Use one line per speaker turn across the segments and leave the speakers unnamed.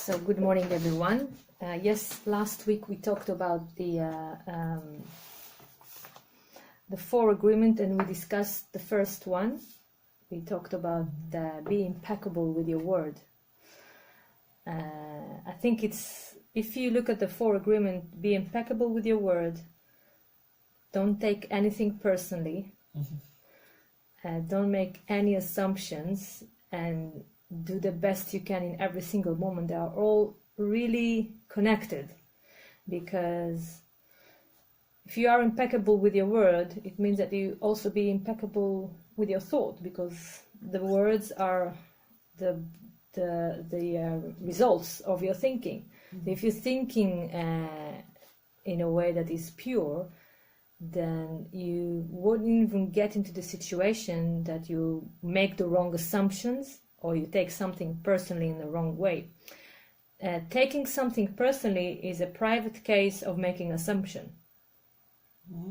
So good morning, everyone. Yes, last week we talked about the four agreement, and we discussed the first one. We talked about be impeccable with your word. I think it's, if you look at the four agreement, be impeccable with your word. Don't take anything personally. Don't make any assumptions, and do the best you can in every single moment. They are all really connected, because if you are impeccable with your word, it means that you also be impeccable with your thought, because the words are the results of your thinking. If you're thinking in a way that is pure, then you wouldn't even get into the situation that you make the wrong assumptions or you take something personally in the wrong way. Taking something personally is a private case of making assumption.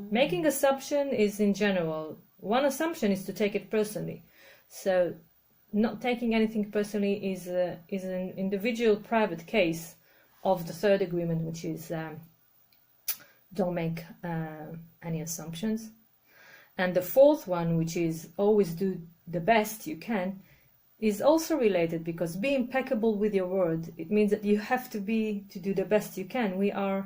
Making assumption is in general. One assumption is to take it personally. So not taking anything personally is an individual private case of the third agreement, which is don't make any assumptions. And the fourth one, which is always do the best you can, is also related, because be impeccable with your word. It means that you have to do the best you can. We are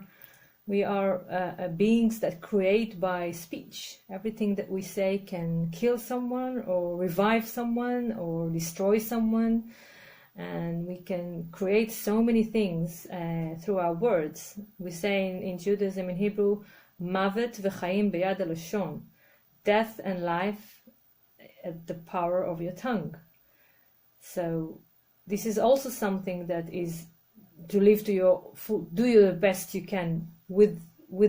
beings that create by speech. Everything that we say can kill someone or revive someone or destroy someone, and we can create so many things through our words. We say in Judaism, in Hebrew, mavet v'chaim beyad halashon, death and life at the power of your tongue. So this is also something that is to live to your full, do the best you can with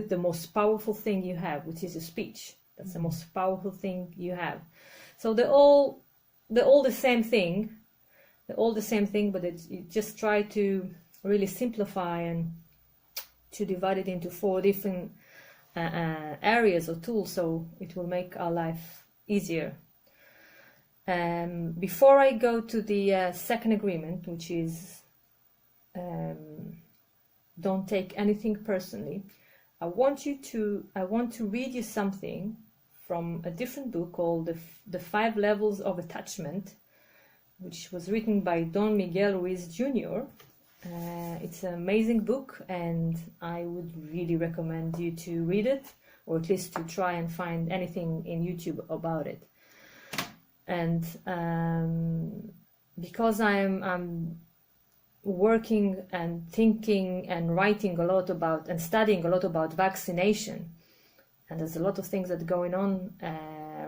the most powerful thing you have, which is your speech. That's the most powerful thing you have. So they're all the same thing. They're all the same thing, but you just try to really simplify and to divide it into four different areas or tools, so it will make our life easier. Before I go to the second agreement, which is don't take anything personally, I want to read you something from a different book called the 5 Levels of Attachment, which was written by Don Miguel Ruiz Jr. It's an amazing book, and I would really recommend you to read it, or at least to try and find anything in YouTube about it. And because I'm working and thinking and writing a lot about and studying a lot about vaccination, and there's a lot of things that are going on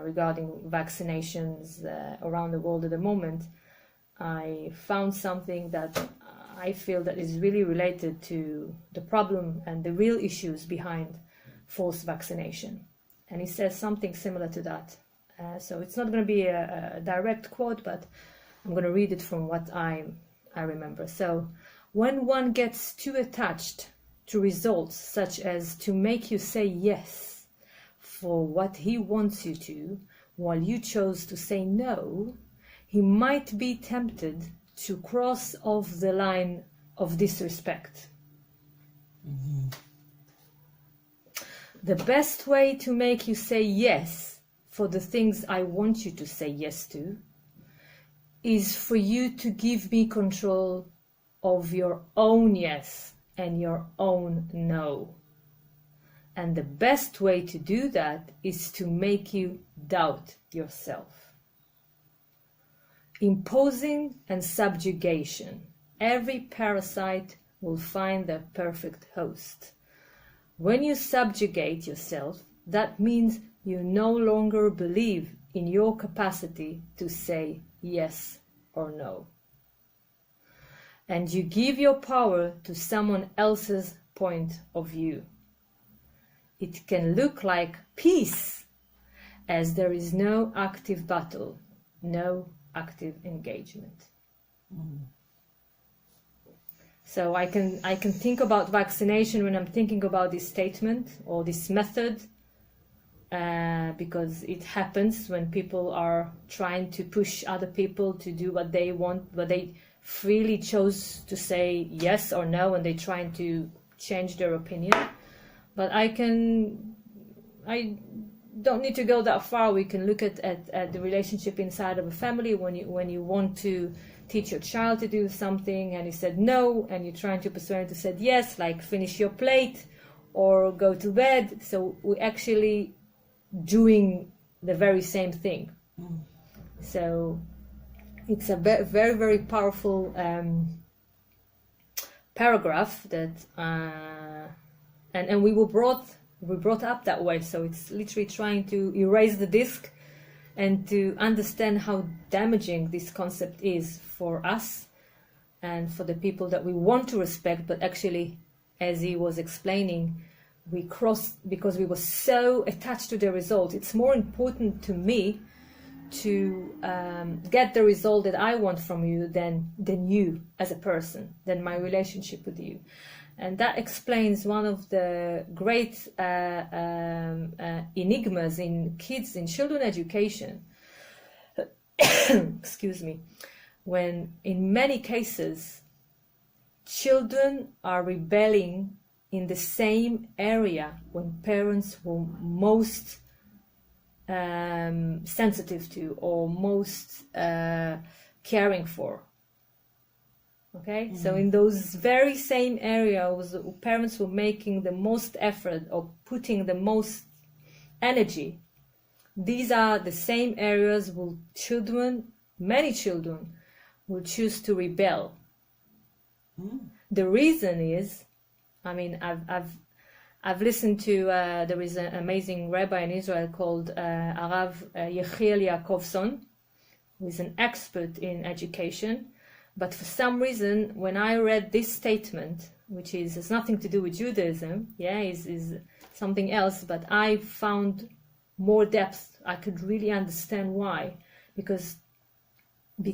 regarding vaccinations around the world at the moment, I found something that I feel that is really related to the problem and the real issues behind forced vaccination. And he says something similar to that. So it's not going to be a direct quote, but I'm going to read it from what I remember. So, when one gets too attached to results, such as to make you say yes for what he wants you to, while you chose to say no, he might be tempted to cross off the line of disrespect. The best way to make you say yes for the things I want you to say yes to is for you to give me control of your own yes and your own no. And the best way to do that is to make you doubt yourself. Imposing and subjugation. Every parasite will find their perfect host. When you subjugate yourself, that means you no longer believe in your capacity to say yes or no. And you give your power to someone else's point of view. It can look like peace, as there is no active battle, no active engagement. So I can think about vaccination when I'm thinking about this statement or this method, because it happens when people are trying to push other people to do what they want, what they freely chose to say yes or no, and they're trying to change their opinion. But I don't need to go that far. We can look at the relationship inside of a family when you want to teach your child to do something and he said no, and you're trying to persuade him to say yes, like finish your plate or go to bed. So we're actually doing the very same thing. So it's a very, very powerful paragraph that and we were brought up that way. So it's literally trying to erase the disc and to understand how damaging this concept is for us and for the people that we want to respect, but actually, as he was explaining, we crossed because we were so attached to the result. It's more important to me to get the result that I want from you than you as a person, than my relationship with you. And that explains one of the great enigmas in children education. Excuse me. When in many cases, children are rebelling in the same area when parents were most sensitive to or most caring for. Okay, so in those very same areas, parents were making the most effort or putting the most energy. These are the same areas where many children, will choose to rebel. The reason is, I mean, I've listened to there is an amazing rabbi in Israel called Arav Yechiel Yaakovson, who is an expert in education. But for some reason, when I read this statement, which has nothing to do with Judaism, is something else, but I found more depth. I could really understand why, because the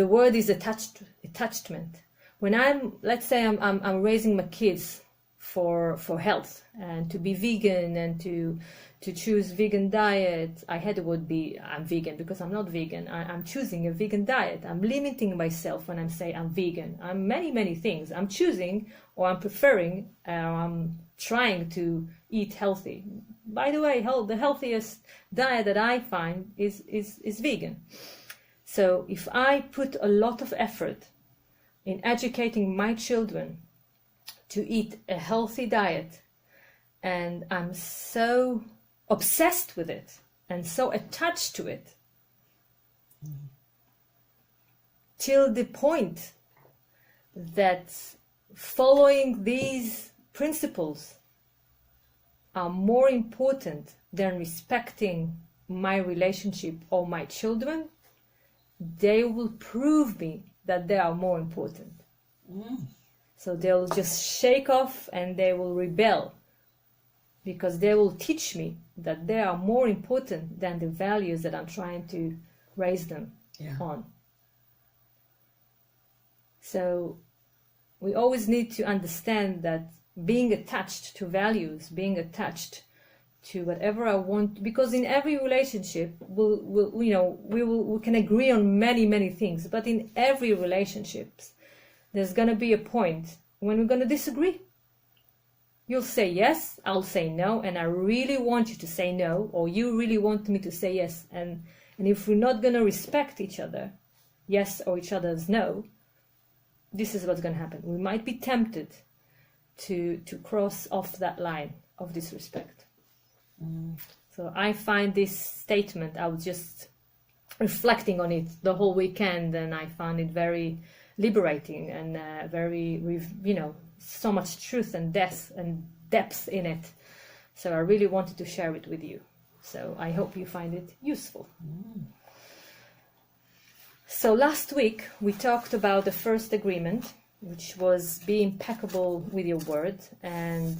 word is attachment. When let's say I'm raising my kids for health and to be vegan and to choose vegan diet. I had the word I'm vegan because I'm not vegan. I'm choosing a vegan diet. I'm limiting myself when I'm saying I'm vegan. I'm many things. I'm choosing or I'm preferring or I'm trying to eat healthy. By the way, the healthiest diet that I find is vegan. So if I put a lot of effort in educating my children to eat a healthy diet, and I'm so obsessed with it and so attached to it, till the point that following these principles are more important than respecting my relationship or my children, they will prove me that they are more important. So they'll just shake off and they will rebel, because they will teach me that they are more important than the values that I'm trying to raise them on. So we always need to understand that being attached to values, being attached to whatever I want, because in every relationship we can agree on many things, but in every relationship there's going to be a point when we're going to disagree. You'll say yes, I'll say no, and I really want you to say no, or you really want me to say yes, and if we're not going to respect each other, yes or each other's no, this is what's going to happen. We might be tempted to cross off that line of disrespect. So I find this statement, I was just reflecting on it the whole weekend, and I found it very liberating and so much truth and depth in it. So I really wanted to share it with you. So I hope you find it useful. So last week we talked about the first agreement, which was be impeccable with your word. And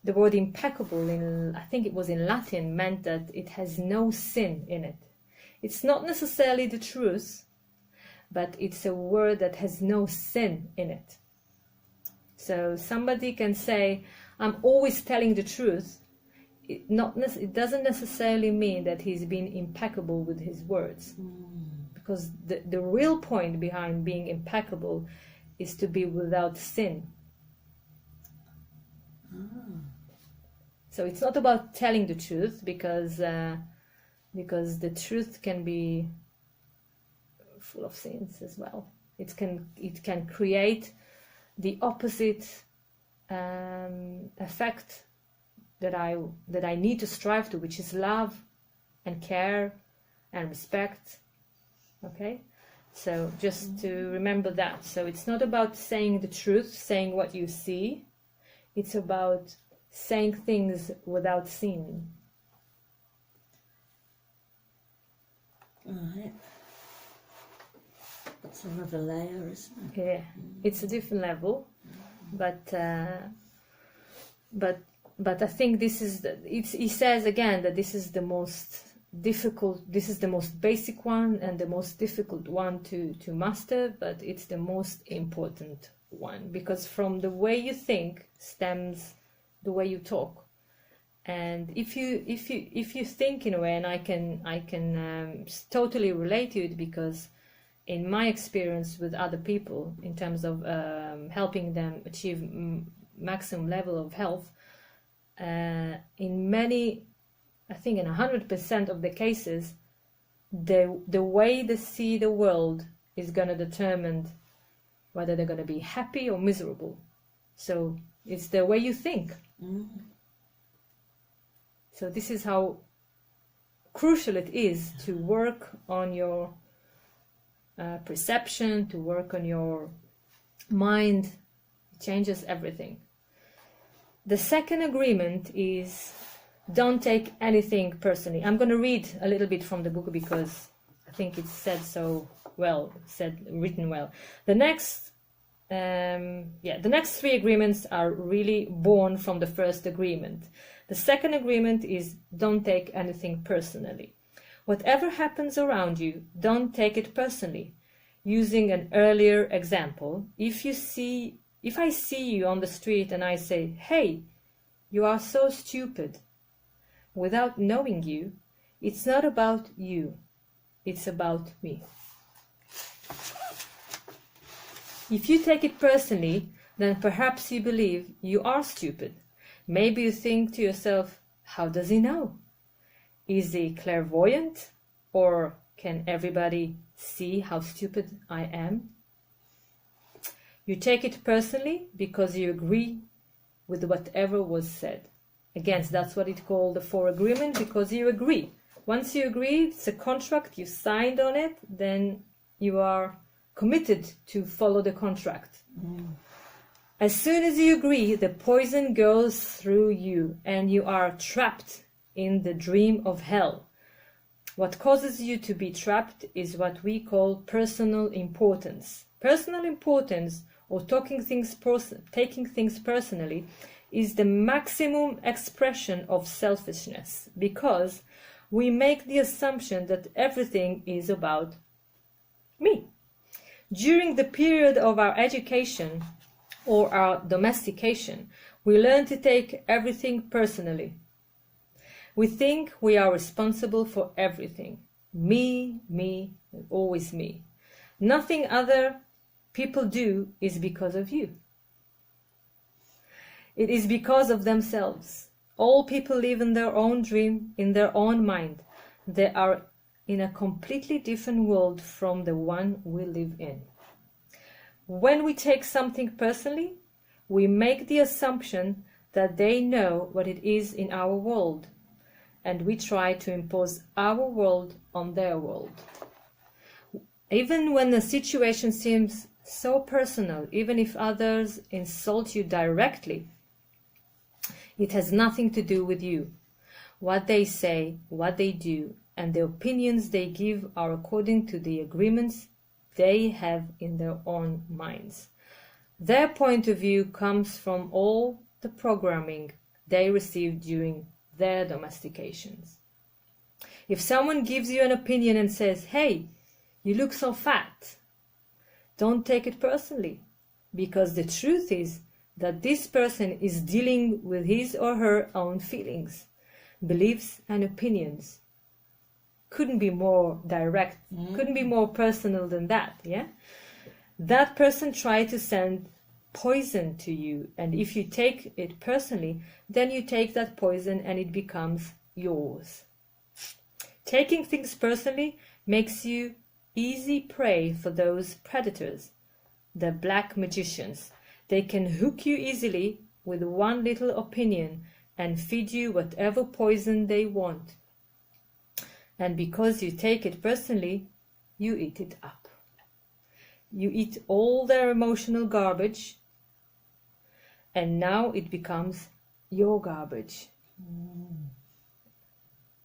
the word impeccable, I think it was in Latin, meant that it has no sin in it. It's not necessarily the truth, but it's a word that has no sin in it. So somebody can say, I'm always telling the truth. It doesn't necessarily mean that he's been impeccable with his words. because the real point behind being impeccable is to be without sin. So it's not about telling the truth, because the truth can be full of sins as well. It can create the opposite effect that I need to strive to, which is love and care and respect. Okay, so just to remember that. So it's not about saying the truth, saying what you see. It's about saying things without sin.
Right. That's another layer, isn't it?
Yeah, it's a different level, but I think this is he says again that this is the most difficult, this is the most basic one and the most difficult one to master, but it's the most important one, because from the way you think stems the way you talk. And if you think in a way, and I can totally relate to it, because in my experience with other people in terms of helping them achieve maximum level of health, in many, I think in 100% of the cases, the way they see the world is going to determine whether they're going to be happy or miserable. So it's the way you think. So this is how crucial it is to work on your perception, to work on your mind. It changes everything. The second agreement is don't take anything personally. I'm going to read a little bit from the book because I think it's said so well, written well. The next three agreements are really born from the first agreement. The second agreement is don't take anything personally. Whatever happens around you, don't take it personally. Using an earlier example, if I see you on the street and I say, "Hey, you are so stupid," without knowing you, it's not about you, it's about me. If you take it personally, then perhaps you believe you are stupid. Maybe you think to yourself, how does he know? Is he clairvoyant? Or can everybody see how stupid I am? You take it personally because you agree with whatever was said. Again, that's what it called the four agreement, because you agree. Once you agree, it's a contract, you signed on it, then you are committed to follow the contract. As soon as you agree, the poison goes through you and you are trapped in the dream of hell. What causes you to be trapped is what we call personal importance. Personal importance, or taking things personally, is the maximum expression of selfishness, because we make the assumption that everything is about me. During the period of our education or our domestication, we learn to take everything personally. We think we are responsible for everything. Me, always me. Nothing other people do is because of you. It is because of themselves. All people live in their own dream, in their own mind. They are in a completely different world from the one we live in. When we take something personally, we make the assumption that they know what it is in our world, and we try to impose our world on their world. Even when the situation seems so personal, even if others insult you directly, it has nothing to do with you. What they say, what they do, and the opinions they give are according to the agreements they have in their own minds. Their point of view comes from all the programming they received during their domestications. If someone gives you an opinion and says, "Hey, you look so fat," don't take it personally, because the truth is that this person is dealing with his or her own feelings, beliefs, and opinions. couldn't be more direct, couldn't be more personal than that, yeah? That person tried to send poison to you, and if you take it personally, then you take that poison and it becomes yours. Taking things personally makes you easy prey for those predators, the black magicians. They can hook you easily with one little opinion and feed you whatever poison they want. And because you take it personally, you eat it up. You eat all their emotional garbage, and now it becomes your garbage.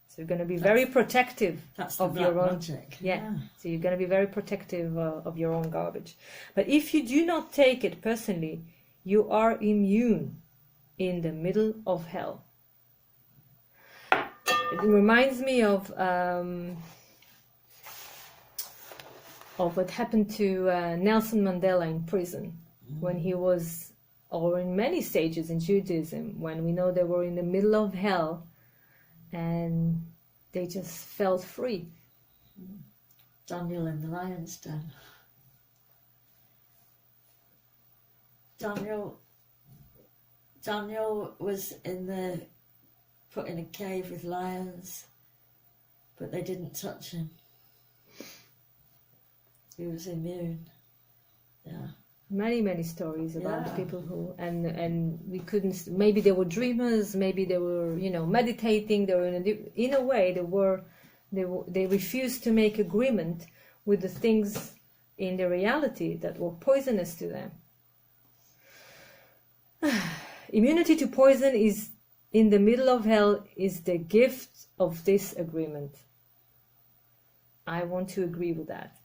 So you're going to be very protective of your own
magic.
Yeah. So you're going to be very protective of your own garbage. But if you do not take it personally, you are immune in the middle of hell. It reminds me of what happened to Nelson Mandela in prison when he was, or in many stages in Judaism, when we know they were in the middle of hell and they just felt free.
Daniel in the lion's den. Daniel was put in a cave with lions, but they didn't touch him. He was immune. Yeah.
Many stories about people who and we couldn't. Maybe they were dreamers. Maybe they were meditating. They were in a way they refused to make agreement with the things in the reality that were poisonous to them. Immunity to poison is in the middle of hell is the gift of this agreement. I want to agree with that.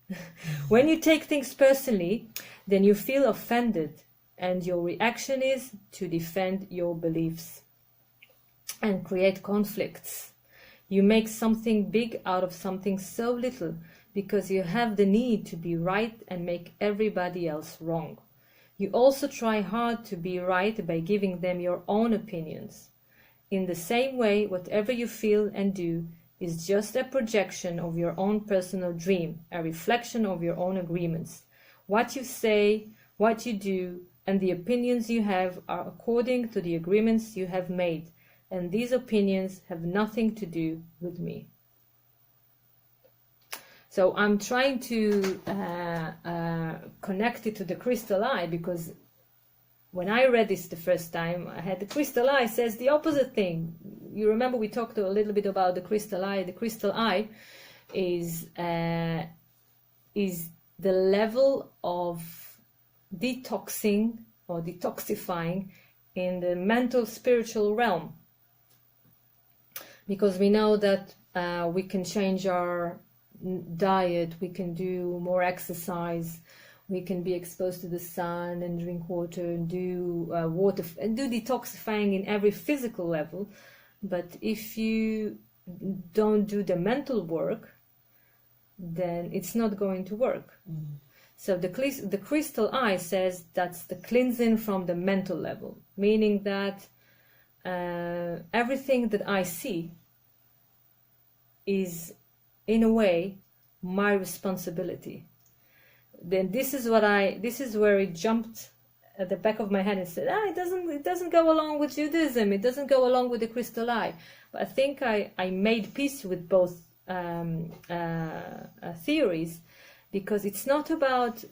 When you take things personally, then you feel offended, and your reaction is to defend your beliefs and create conflicts. You make something big out of something so little because you have the need to be right and make everybody else wrong. You also try hard to be right by giving them your own opinions. In the same way, whatever you feel and do is just a projection of your own personal dream, a reflection of your own agreements. What you say, what you do, and the opinions you have are according to the agreements you have made, and these opinions have nothing to do with me. So I'm trying to connect it to the crystal eye, because when I read this the first time, I had the crystal eye says the opposite thing. You remember we talked a little bit about the crystal eye. The crystal eye is the level of detoxing or detoxifying in the mental spiritual realm, because we know that we can change our diet, we can do more exercise, we can be exposed to the sun and drink water and do detoxifying in every physical level. But if you don't do the mental work, then it's not going to work. So the crystal eye says that's the cleansing from the mental level, meaning that everything that I see is, in a way, my responsibility. Then this is where it jumped at the back of my head and said, it doesn't go along with Judaism, it doesn't go along with the crystal eye. But I think I made peace with both theories, because it's not about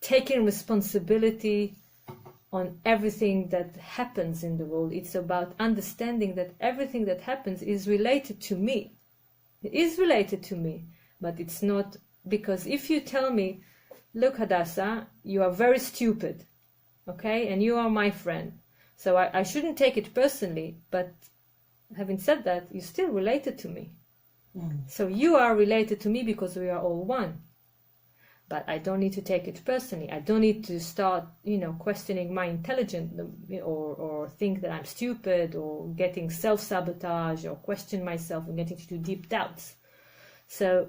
taking responsibility on everything that happens in the world. It's about understanding that everything that happens is related to me. It is related to me, but it's not, because if you tell me, look, Hadassah, you are very stupid, okay, and you are my friend, so I shouldn't take it personally, but having said that, you're still related to me. So you are related to me because we are all one. But I don't need to take it personally. I don't need to start, questioning my intelligence or think that I'm stupid or getting self-sabotage or question myself and getting into deep doubts. So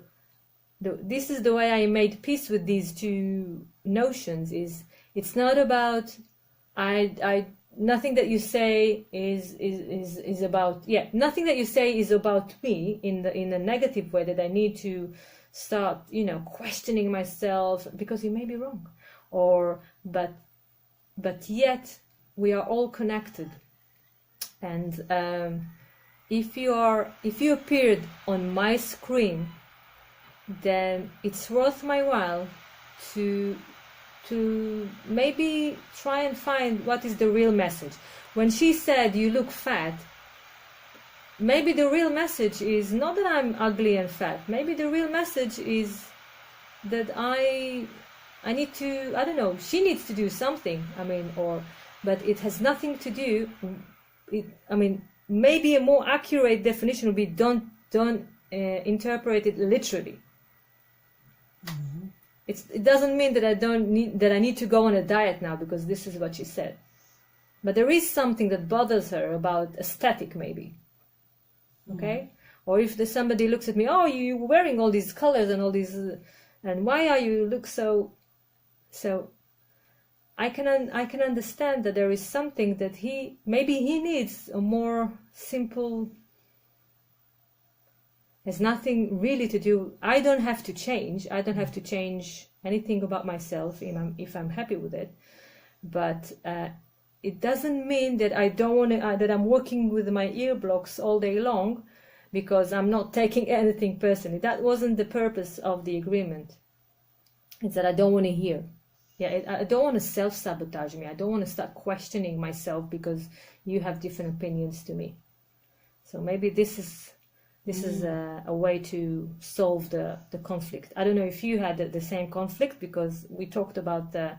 this is the way I made peace with these two notions. Is it's not about I nothing that you say is about, nothing that you say is about me in a negative way that I need to start, questioning myself, because you may be wrong, but yet we are all connected. And if you appeared on my screen, then it's worth my while to maybe try and find what is the real message. When she said you look fat, maybe the real message is not that I'm ugly and fat. Maybe the real message is that I need to, I don't know, she needs to do something. But it has nothing to do. Maybe a more accurate definition would be don't interpret it literally.
Mm-hmm.
It doesn't mean that I need to go on a diet now because this is what she said. But there is something that bothers her about aesthetic, maybe. Okay? Mm-hmm. Or if somebody looks at me, oh, you're wearing all these colors and all these, and why are you look so? I can understand that there is something that he needs a more simple. Has nothing really to do. I don't have to change. I don't have to change anything about myself if I'm happy with it. But it doesn't mean that I don't want to. That I'm working with my ear blocks all day long, because I'm not taking anything personally. That wasn't the purpose of the agreement. It's that I don't want to hear. I don't want to self-sabotage me. I don't want to start questioning myself because you have different opinions to me. So maybe this is a way to solve the conflict. I don't know if you had the same conflict, because we talked about the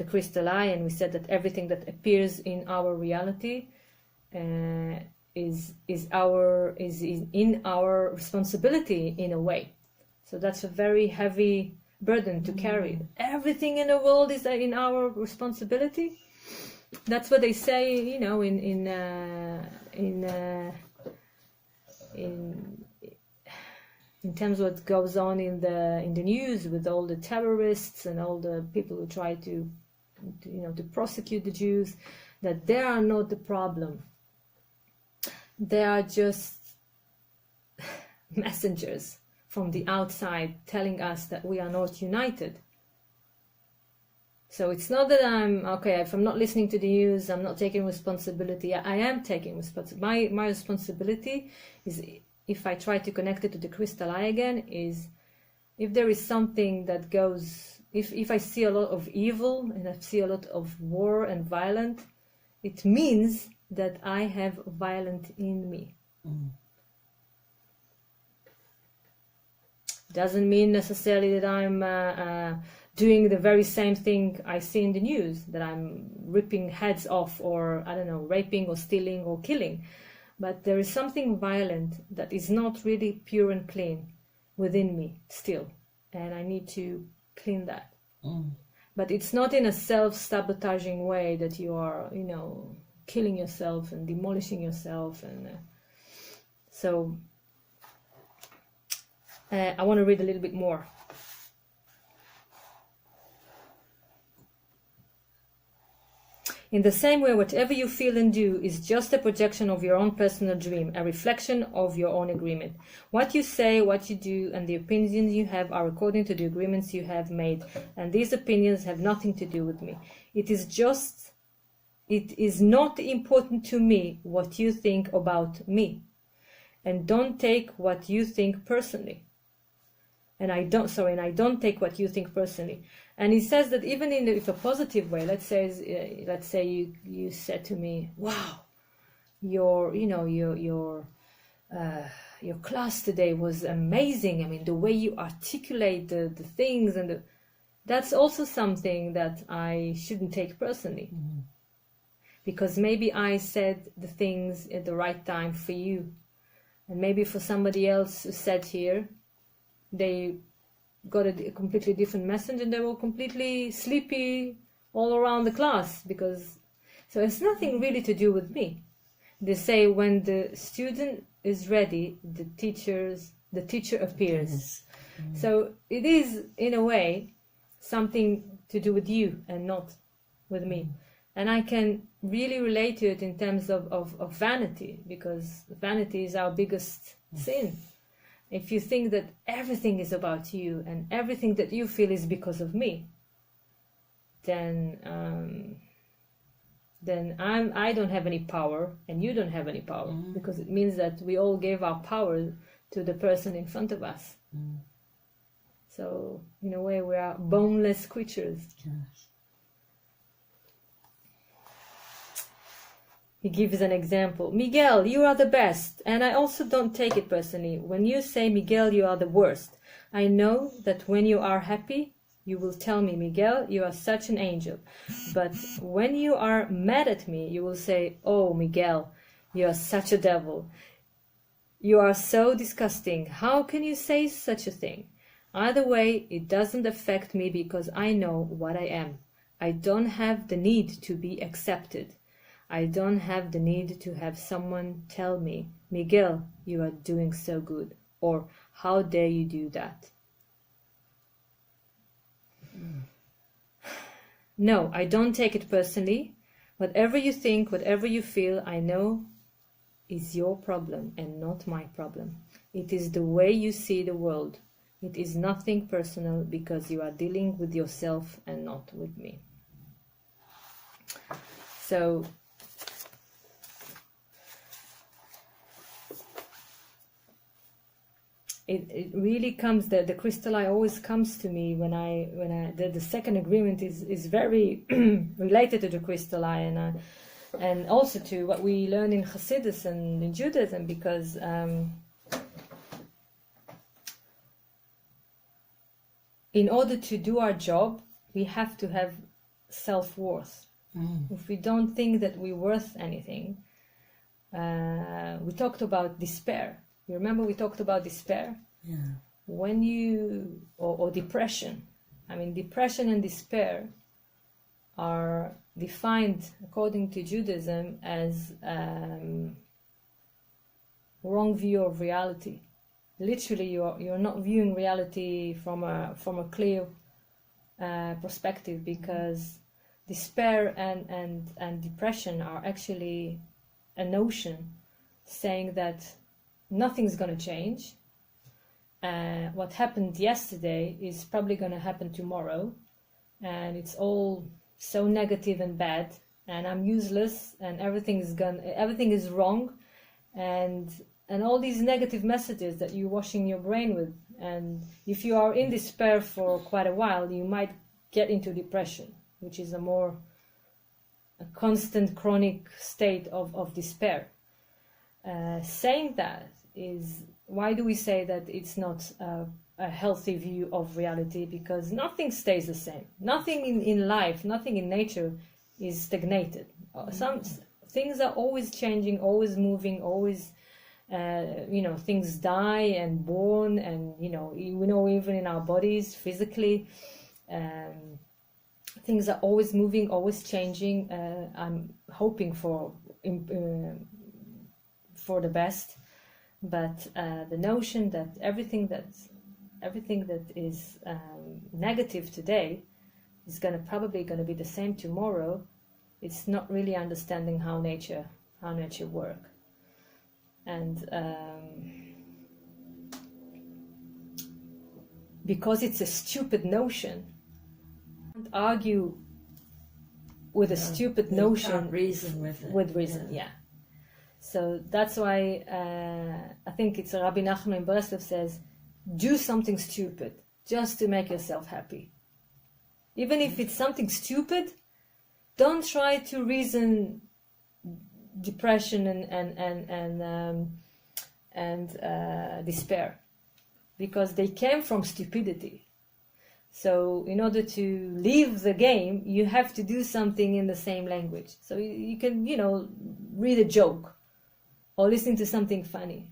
crystal eye, and we said that everything that appears in our reality is in our responsibility in a way. So that's a very heavy burden to carry. Everything in the world is in our responsibility. That's what they say, in terms of what goes on in the news with all the terrorists and all the people who try to prosecute the Jews, that they are not the problem. They are just messengers from the outside telling us that we are not united. So it's not that if I'm not listening to the news, I'm not taking responsibility. I am taking responsibility. My responsibility is, if I try to connect it to the crystal eye again, is if there is something that goes, if I see a lot of evil and I see a lot of war and violence, it means that I have violence in me. Mm. Doesn't mean necessarily that I'm doing the very same thing I see in the news, that I'm ripping heads off, or raping or stealing or killing. But there is something violent that is not really pure and clean within me still, and I need to clean that. Mm. But it's not in a self-sabotaging way that you are, killing yourself and demolishing yourself, and so. I want to read a little bit more. In the same way, whatever you feel and do is just a projection of your own personal dream, a reflection of your own agreement. What you say, what you do, and the opinions you have are according to the agreements you have made, and these opinions have nothing to do with me. It is not important to me what you think about me, and don't take what you think personally. And I don't take what you think personally. And he says that even if a positive way, let's say you said to me, "Wow, your class today was amazing. The way you articulate the things, and that's also something that I shouldn't take personally, mm-hmm. because maybe I said the things at the right time for you, and maybe for somebody else who sat here, they got a completely different message, and they were completely sleepy all around the class, so it's nothing really to do with me. They say when the student is ready, the teacher appears. Yes. Mm. So it is, in a way, something to do with you and not with me. And I can really relate to it in terms of vanity, because vanity is our biggest sin. If you think that everything is about you and everything that you feel is because of me, then I don't have any power and you don't have any power, because it means that we all gave our power to the person in front of us. So in a way, we are boneless creatures.
Yes.
He gives an example. Miguel, you are the best, and I also don't take it personally. When you say, Miguel, you are the worst, I know that when you are happy, you will tell me, Miguel, you are such an angel. But when you are mad at me, you will say, oh, Miguel, you are such a devil. You are so disgusting. How can you say such a thing? Either way, it doesn't affect me because I know what I am. I don't have the need to be accepted. I don't have the need to have someone tell me, Miguel, you are doing so good, or how dare you do that? No, I don't take it personally. Whatever you think, whatever you feel, I know is your problem and not my problem. It is the way you see the world. It is nothing personal because you are dealing with yourself and not with me. So it really comes, the crystal eye always comes to me when the second agreement is very related to the crystal eye, and also to what we learn in Hasidus and in Judaism, because in order to do our job, we have to have self-worth. If we don't think that we're worth anything, we talked about despair. You remember we talked about despair?
Yeah.
When you, or depression. I mean, depression and despair are defined according to Judaism as wrong view of reality. Literally, you're not viewing reality from a clear perspective, because despair and depression are actually a notion saying that nothing's going to change. What happened yesterday is probably going to happen tomorrow, and it's all so negative and bad, and I'm useless, and everything is wrong, and all these negative messages that you're washing your brain with. And if you are in despair for quite a while, you might get into depression, which is a constant chronic state of despair. Saying that is, why do we say that it's not a healthy view of reality? Because nothing stays the same. Nothing in life, nothing in nature is stagnated. Some things are always changing, always moving, always, things die and born, and, we know even in our bodies, physically, things are always moving, always changing. I'm hoping for the best, but the notion that everything that is negative today is probably going to be the same tomorrow, it's not really understanding how nature works. And because it's a stupid notion, you can't argue with a stupid notion.
You can't reason with it.
With reason, yeah. So that's why I think it's Rabbi Nachman in Breslov says, do something stupid just to make yourself happy. Even if it's something stupid, don't try to reason depression and despair, because they came from stupidity. So in order to leave the game, you have to do something in the same language. So you can, read a joke or listen to something funny.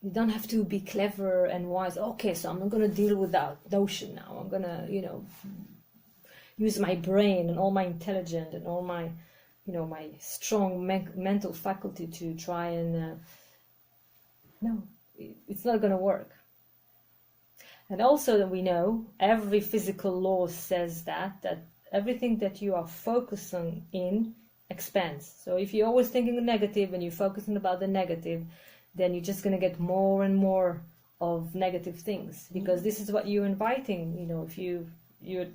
You don't have to be clever and wise. Okay, so I'm not going to deal with that notion now. I'm going to, use my brain and all my intelligence and all my, my strong mental faculty to try and... No, it's not going to work. And also that we know every physical law says that everything that you are focusing in expands. So if you're always thinking negative and you're focusing about the negative, then you're just going to get more and more of negative things, because this is what you're inviting. You know, if you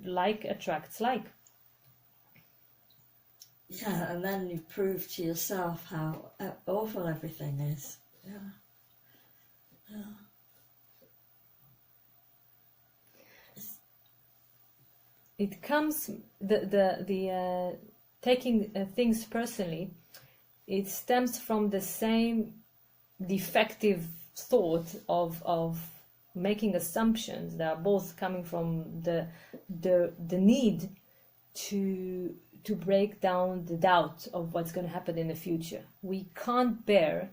like attracts like.
Yeah, and then you prove to yourself how awful everything is. Yeah. Yeah.
It comes the taking things personally. It stems from the same defective thought of making assumptions that are both coming from the need to break down the doubt of what's going to happen in the future. We can't bear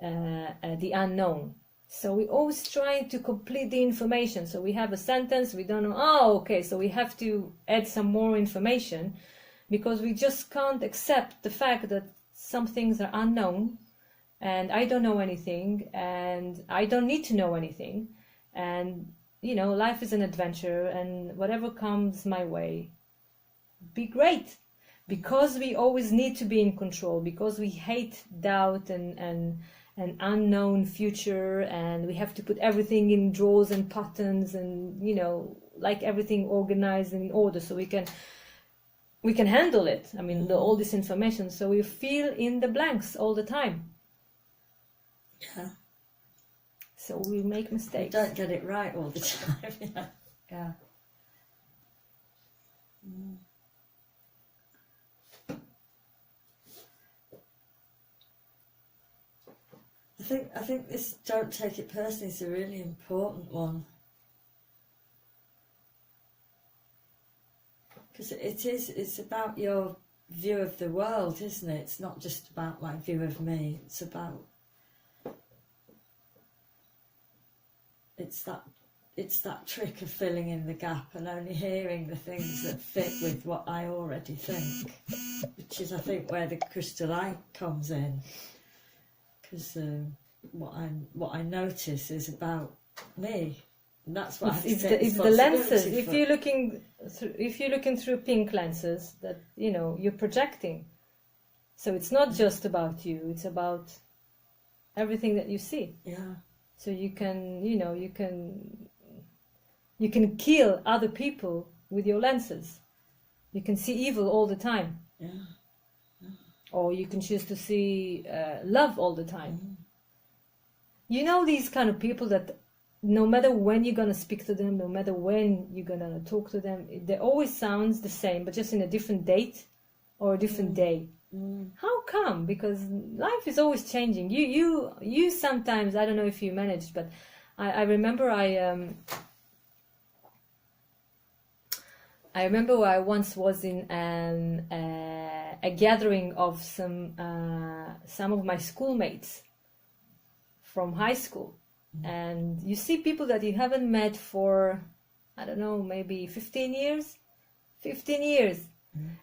the unknown. So we always try to complete the information. So we have a sentence, we don't know, oh, okay, so we have to add some more information, because we just can't accept the fact that some things are unknown, and I don't know anything, and I don't need to know anything. And, you know, life is an adventure, and whatever comes my way, be great. Because we always need to be in control, because we hate doubt and an unknown future, and we have to put everything in drawers and patterns, and, you know, like everything organized and in order, so we can handle it. I mean, all this information, so we fill in the blanks all the time.
Yeah.
So we make mistakes.
We don't get it right all the time. Yeah. Yeah. Mm. I think this "don't take it personally" is a really important one, because it's about your view of the world, isn't it? It's not just about my view of me. It's that trick of filling in the gap and only hearing the things that fit with what I already think, which is, I think, where the crystal eye comes in. Because what I notice is about me, and that's what
it's the lenses. If you're looking through pink lenses, that, you know, you're projecting. So it's not just about you; it's about everything that you see.
Yeah. So
you can kill other people with your lenses. You can see evil all the time.
Yeah.
Or you can choose to see love all the time. You know, these kind of people that no matter when you're going to speak to them, no matter when you're going to talk to them, they always sounds the same, but just in a different date or a different day. How come? Because life is always changing. You sometimes, I don't know if you managed, but I remember I remember I once was in a gathering of some of my schoolmates from high school, and you see people that you haven't met for, I don't know, maybe 15 years,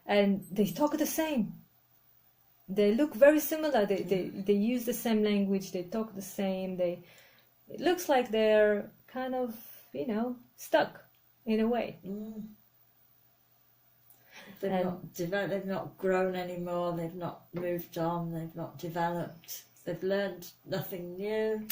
and they talk the same. They look very similar. They use the same language. They talk the same. It looks like they're kind of, you know, stuck in a way.
They've not grown anymore. They've not moved on. They've not developed. They've learned nothing new.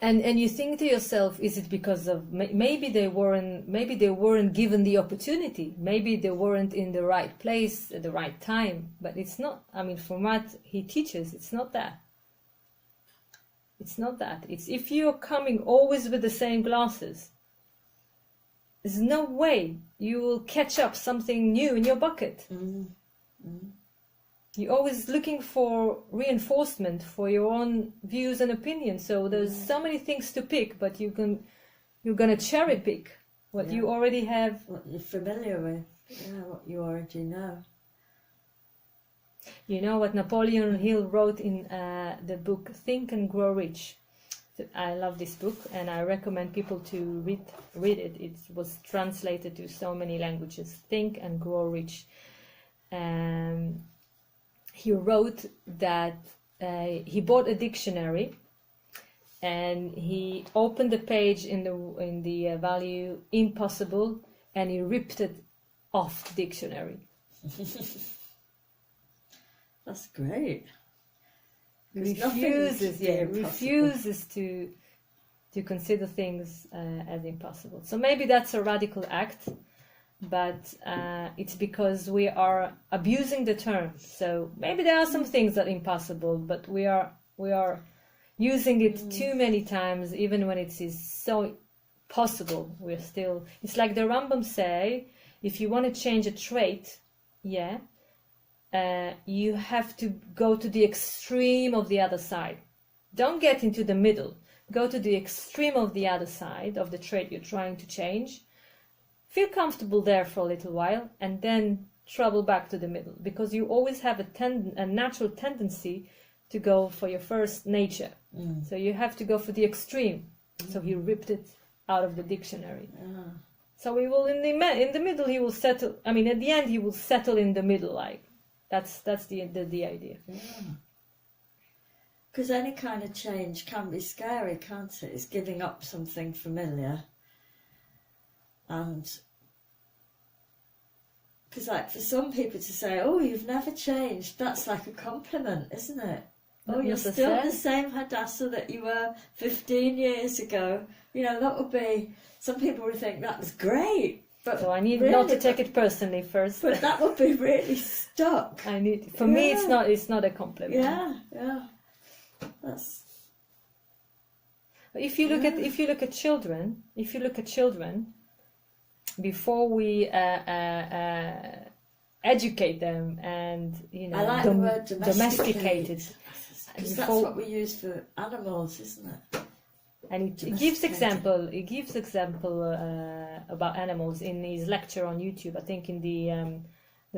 And you think to yourself, is it because of maybe they weren't given the opportunity, maybe they weren't in the right place at the right time? But it's not. I mean, from what he teaches, it's not that. It's not that. It's if you're coming always with the same glasses, there's no way you will catch up something new in your bucket. You're always looking for reinforcement for your own views and opinions. So there's so many things to pick, but you're gonna cherry pick what you already have,
what you're familiar with, what you already know.
You know what Napoleon Hill wrote in the book Think and Grow Rich. I love this book, and I recommend people to read it. It was translated to so many languages. Think and Grow Rich. He wrote that he bought a dictionary, and he opened the page in the value impossible, and he ripped it off the dictionary.
That's great.
Refuses to consider things as impossible. So maybe that's a radical act, but it's because we are abusing the term. So maybe there are some things that are impossible, but we are using it too many times, even when it is so possible. We're still. It's like the Rambam say, if you want to change a trait, you have to go to the extreme of the other side. Don't get into the middle. Go to the extreme of the other side of the trait you're trying to change. Feel comfortable there for a little while, and then travel back to the middle, because you always have a natural tendency to go for your first nature. So you have to go for the extreme. So he ripped it out of the dictionary. So we will in the middle. He will settle. I mean, at the end, he will settle in the middle. Like that's the idea.
Because any kind of change can be scary, can't it? It's giving up something familiar. And because like for some people to say, oh, you've never changed, that's like a compliment, isn't it? Oh, you're still the same Hadassah that you were 15 years ago. You know, that would be, some people would think that was great. But
so I need
really,
not to take it personally first.
But that would be really stuck.
Me, it's not a compliment.
Yeah. That's.
If you look at children, before we educate them and
I like the word
domesticated,
because that's what we use for animals, isn't it?
And it gives example. It gives example about animals in his lecture on YouTube. I think in the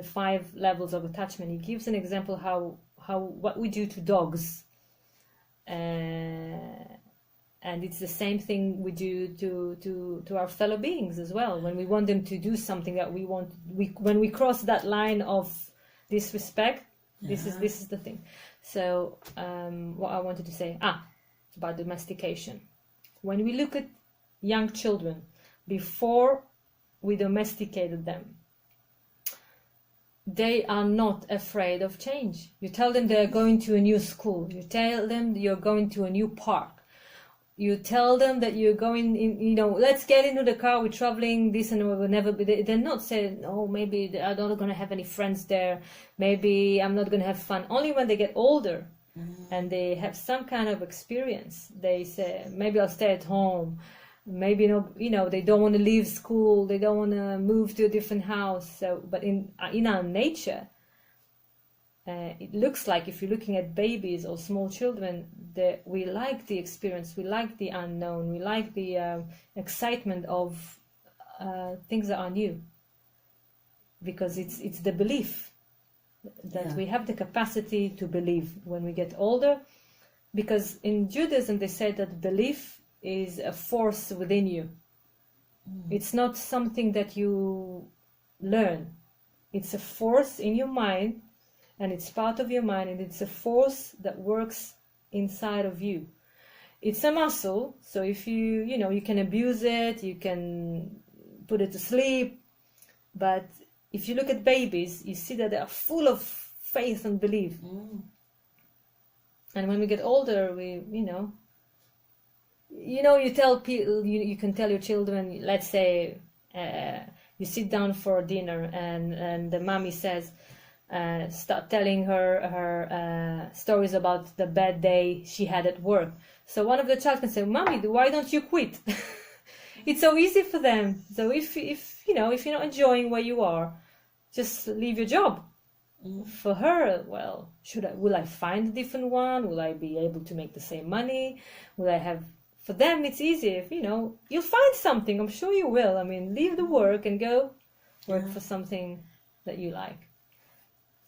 5 levels of attachment, he gives an example how what we do to dogs. And it's the same thing we do to our fellow beings as well. When we want them to do something that when we cross that line of disrespect, this is the thing. So what I wanted to say about domestication. When we look at young children, before we domesticated them, they are not afraid of change. You tell them they're going to a new school. You tell them you're going to a new park. You tell them that you're going in, let's get into the car, we're traveling, this and we'll never be. They're not saying, oh, maybe I'm not going to have any friends there. Maybe I'm not going to have fun. Only when they get older and they have some kind of experience, they say, maybe I'll stay at home. Maybe, they don't want to leave school. They don't want to move to a different house. So, but in our nature, it looks like if you're looking at babies or small children, that we like the experience, we like the unknown, we like the excitement of things that are new, because it's the belief that we have the capacity to believe when we get older. Because in Judaism they say that belief is a force within you. It's not something that you learn. It's a force in your mind, and it's part of your mind, and it's a force that works inside of you. It's a muscle, so if you can abuse it, you can put it to sleep, but if you look at babies, you see that they are full of faith and belief. And when we get older, you tell people, you can tell your children, let's say you sit down for dinner and the mommy says, start telling her stories about the bad day she had at work. So one of the child can say, "Mommy, why don't you quit?" It's so easy for them. So if you're not enjoying where you are, just leave your job. For her, well, will I find a different one? Will I be able to make the same money? Will I have? For them, it's easy. If you'll find something. I'm sure you will. I mean, leave the work and go work for something that you like.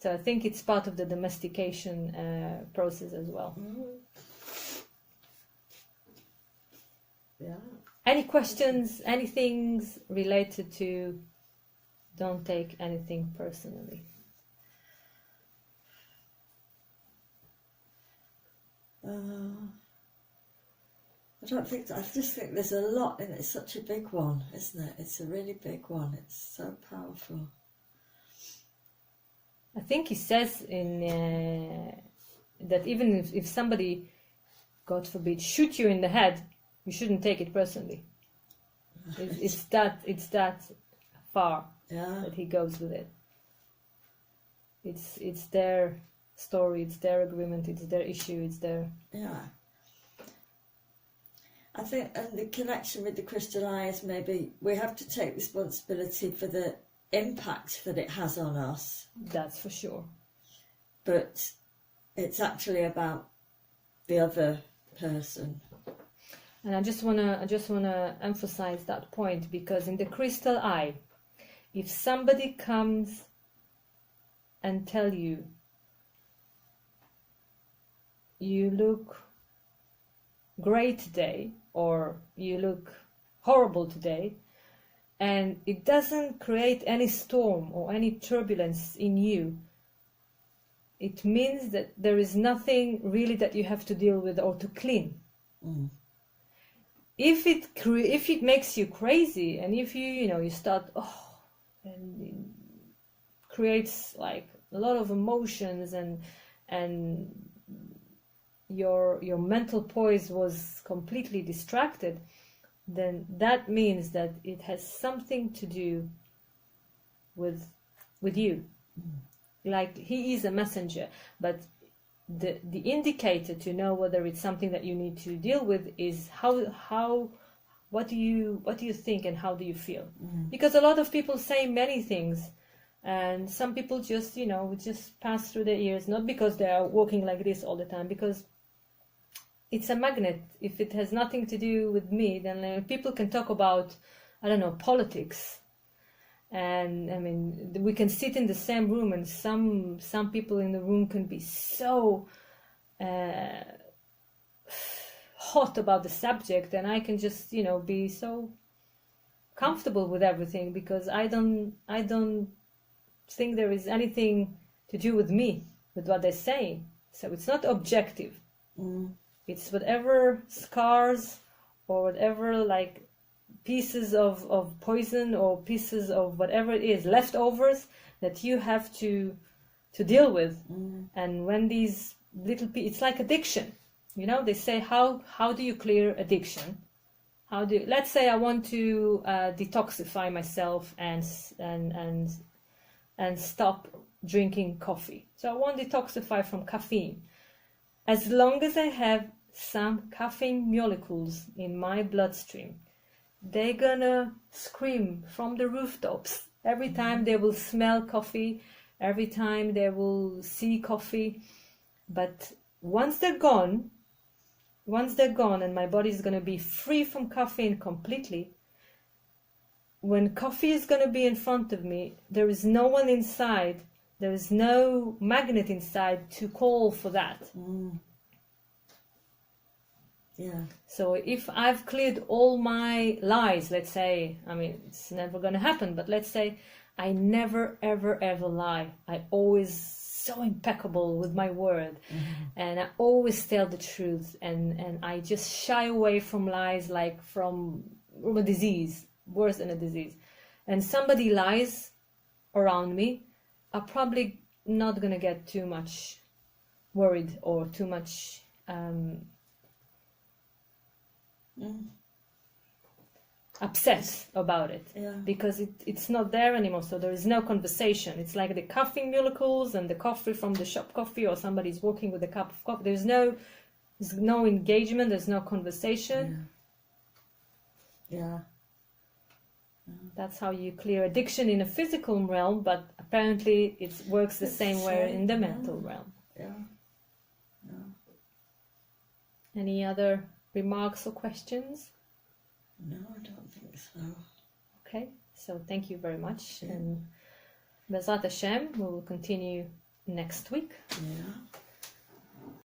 So I think it's part of the domestication process as well.
Yeah.
Any questions? Anything related to? Don't take anything personally.
I just think there's a lot, and it's such a big one, isn't it? It's a really big one. It's so powerful.
I think he says in that even if somebody, God forbid, shoot you in the head, you shouldn't take it personally. It's that far that he goes with it. It's their story, it's their agreement, it's their issue, it's their...
Yeah. I think, and the connection with the crystal eye is maybe we have to take responsibility for the impact that it has on us.
That's for sure.
But it's actually about the other person.
And I just wanna emphasize that point, because in the crystal eye, if somebody comes and tell you, you look great today, or you look horrible today, and it doesn't create any storm or any turbulence in you, it means that there is nothing really that you have to deal with or to clean.
Mm.
If it makes you crazy, and if you start and it creates like a lot of emotions, and your mental poise was completely distracted, then that means that it has something to do with you. Like he is a messenger, but the indicator to know whether it's something that you need to deal with is what do you think and how do you feel? Because a lot of people say many things, and some people just just pass through their ears, not because they are walking like this all the time, because it's a magnet. If it has nothing to do with me, then people can talk about, I don't know, politics. And I mean, we can sit in the same room, and some people in the room can be so hot about the subject, and I can just be so comfortable with everything, because I don't think there is anything to do with me, with what they're saying. So it's not objective. It's whatever scars or whatever pieces of poison or pieces of whatever it is, leftovers, that you have to deal with. And when these it's like addiction. They say, how do you clear addiction? Let's say I want to detoxify myself and stop drinking coffee. So I want to detoxify from caffeine. As long as I have some caffeine molecules in my bloodstream, they're gonna scream from the rooftops every time they will smell coffee, every time they will see coffee. But once they're gone, and my body is gonna be free from caffeine completely, when coffee is gonna be in front of me, there is no one inside, there is no magnet inside to call for that.
Yeah.
So if I've cleared all my lies, let's say, I mean, it's never going to happen, but let's say I never, ever, ever lie. I always so impeccable with my word, and I always tell the truth, and I just shy away from lies like from a disease, worse than a disease. And somebody lies around me, I'm probably not going to get too much worried or too much... upset about it, because it's not there anymore, so there is no conversation. It's like the caffeine molecules and the coffee from the shop coffee, or somebody's walking with a cup of coffee. There's no engagement, there's no conversation. That's how you clear addiction in a physical realm, but apparently it works the same way in the mental realm. Any other remarks or questions?
No, I don't think so.
Okay, so thank you very much, and Bezrat Hashem, we will continue next week.
Yeah.